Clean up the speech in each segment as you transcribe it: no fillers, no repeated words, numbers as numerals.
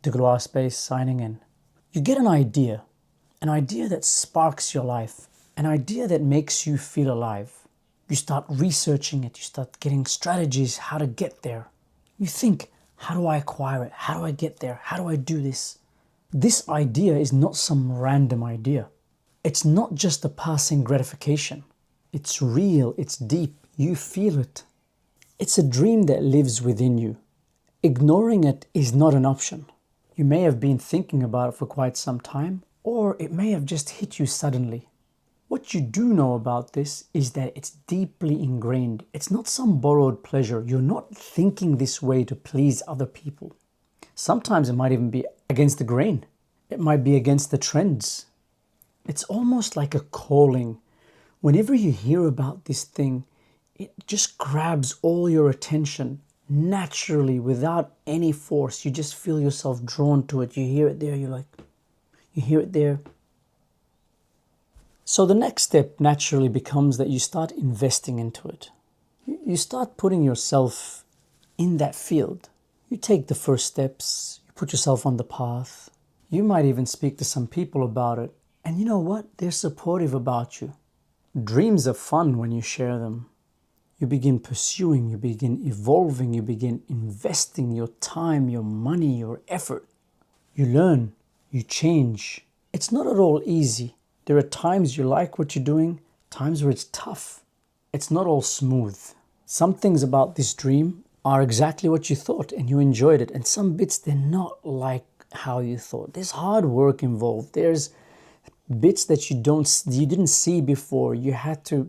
Degloirespace signing in. You get an idea that sparks your life, an idea that makes you feel alive. You start researching it, you start getting strategies how to get there. You think, how do I acquire it? How do I get there? How do I do this? This idea is not some random idea. It's not just a passing gratification. It's real, it's deep, you feel it. It's a dream that lives within you. Ignoring it is not an option. You may have been thinking about it for quite some time, or it may have just hit you suddenly. What you do know about this is that it's deeply ingrained. It's not some borrowed pleasure. You're not thinking this way to please other people. Sometimes it might even be against the grain. It might be against the trends. It's almost like a calling. Whenever you hear about this thing, it just grabs all your attention naturally without any force. You just feel yourself drawn to it. You hear it there, you hear it there. So the next step naturally becomes that you start investing into it. You start putting yourself in that field. You take the first steps, you put yourself on the path. You might even speak to some people about it. And you know what? They're supportive about you. Dreams are fun when you share them. You begin pursuing, you begin evolving, you begin investing your time, your money, your effort. You learn, you change. It's not at all easy. There are times you like what you're doing, times where it's tough. It's not all smooth. Some things about this dream are exactly what you thought and you enjoyed it. And some bits, they're not like how you thought. There's hard work involved. There's bits that you didn't see before. You had to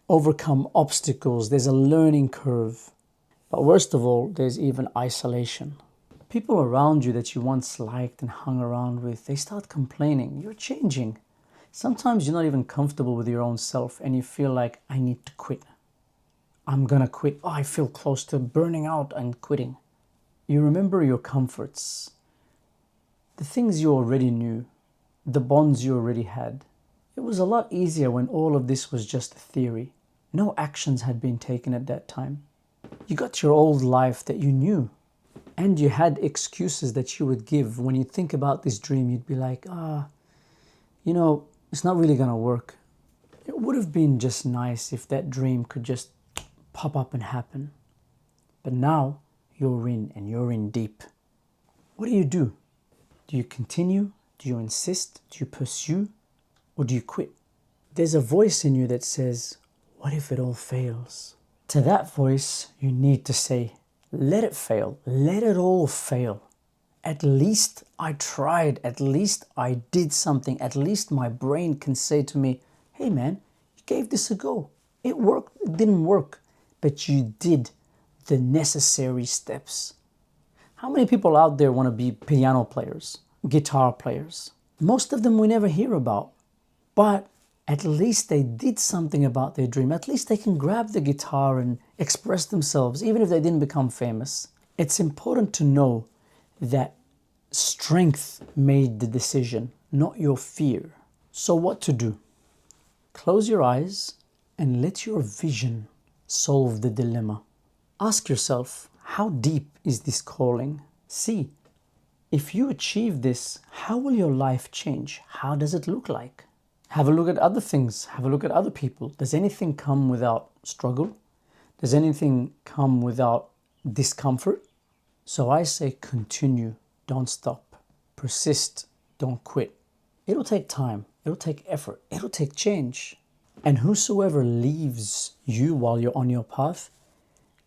overcome obstacles. There's a learning curve. But worst of all, there's even isolation. People around you that you once liked and hung around with, they start complaining. You're changing. Sometimes you're not even comfortable with your own self and you feel like, I need to quit. I'm gonna quit. Oh, I feel close to burning out and quitting. You remember your comforts, the things you already knew, the bonds you already had. It was a lot easier when all of this was just a theory. No actions had been taken at that time. You got your old life that you knew, and you had excuses that you would give. When you think about this dream, you'd be like, it's not really gonna work. It would have been just nice if that dream could just pop up and happen. But now you're in, and you're in deep. What do? Do you continue? Do you insist? Do you pursue? Or do you quit? There's a voice in you that says, what if it all fails? To that voice, you need to say, let it fail. Let it all fail. At least I tried. At least I did something. At least my brain can say to me, hey man, you gave this a go. It worked, it didn't work, but you did the necessary steps. How many people out there want to be piano players, guitar players? Most of them we never hear about. But at least they did something about their dream. At least they can grab the guitar and express themselves, even if they didn't become famous. It's important to know that strength made the decision, not your fear. So what to do? Close your eyes and let your vision solve the dilemma. Ask yourself, how deep is this calling? See, if you achieve this, how will your life change? How does it look like? Have a look at other things. Have a look at other people. Does anything come without struggle? Does anything come without discomfort? So I say continue. Don't stop. Persist. Don't quit. It'll take time. It'll take effort. It'll take change. And whosoever leaves you while you're on your path,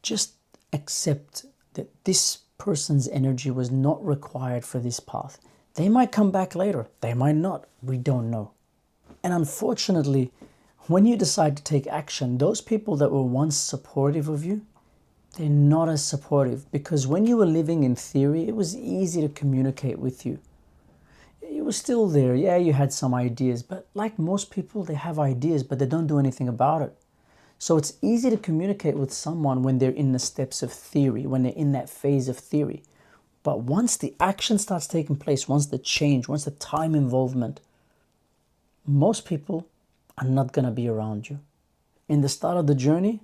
just accept that this person's energy was not required for this path. They might come back later. They might not. We don't know. And unfortunately, when you decide to take action, those people that were once supportive of you, they're not as supportive, because when you were living in theory, it was easy to communicate with you. You were still there. Yeah, you had some ideas, but like most people, they have ideas, but they don't do anything about it. So it's easy to communicate with someone when they're in the steps of theory, when they're in that phase of theory. But once the action starts taking place, once the change, once the time involvement, most people are not going to be around you. In the start of the journey,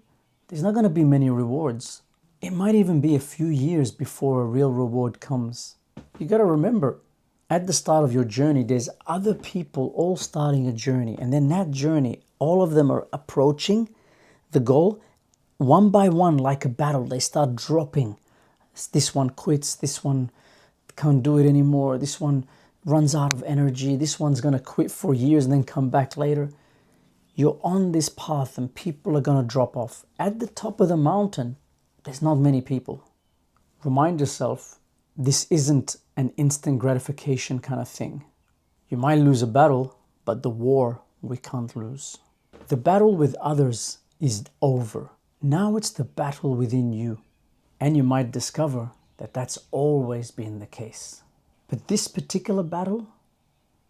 there's not going to be many rewards. It might even be a few years before a real reward comes. You got to remember, at the start of your journey, there's other people all starting a journey. And then that journey, all of them are approaching the goal one by one, like a battle. They start dropping. This one quits. This one can't do it anymore. This one runs out of energy. This one's going to quit for years and then come back later. You're on this path and people are going to drop off. At the top of the mountain, there's not many people. Remind yourself, this isn't an instant gratification kind of thing. You might lose a battle, but the war we can't lose. The battle with others is over. Now it's the battle within you. And you might discover that that's always been the case. But this particular battle,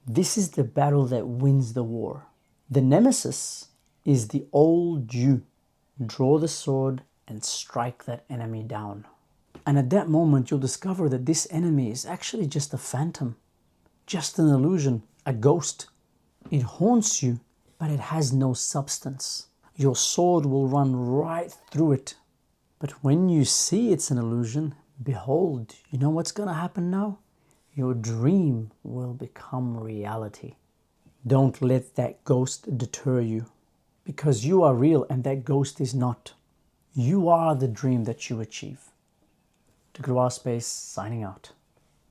this is the battle that wins the war. The nemesis is the old you. Draw the sword and strike that enemy down. And at that moment, you'll discover that this enemy is actually just a phantom, just an illusion, a ghost. It haunts you, but it has no substance. Your sword will run right through it. But when you see it's an illusion, behold, you know what's going to happen now? Your dream will become reality. Don't let that ghost deter you, because you are real and that ghost is not. You are the dream that you achieve. Degloirespace signing out.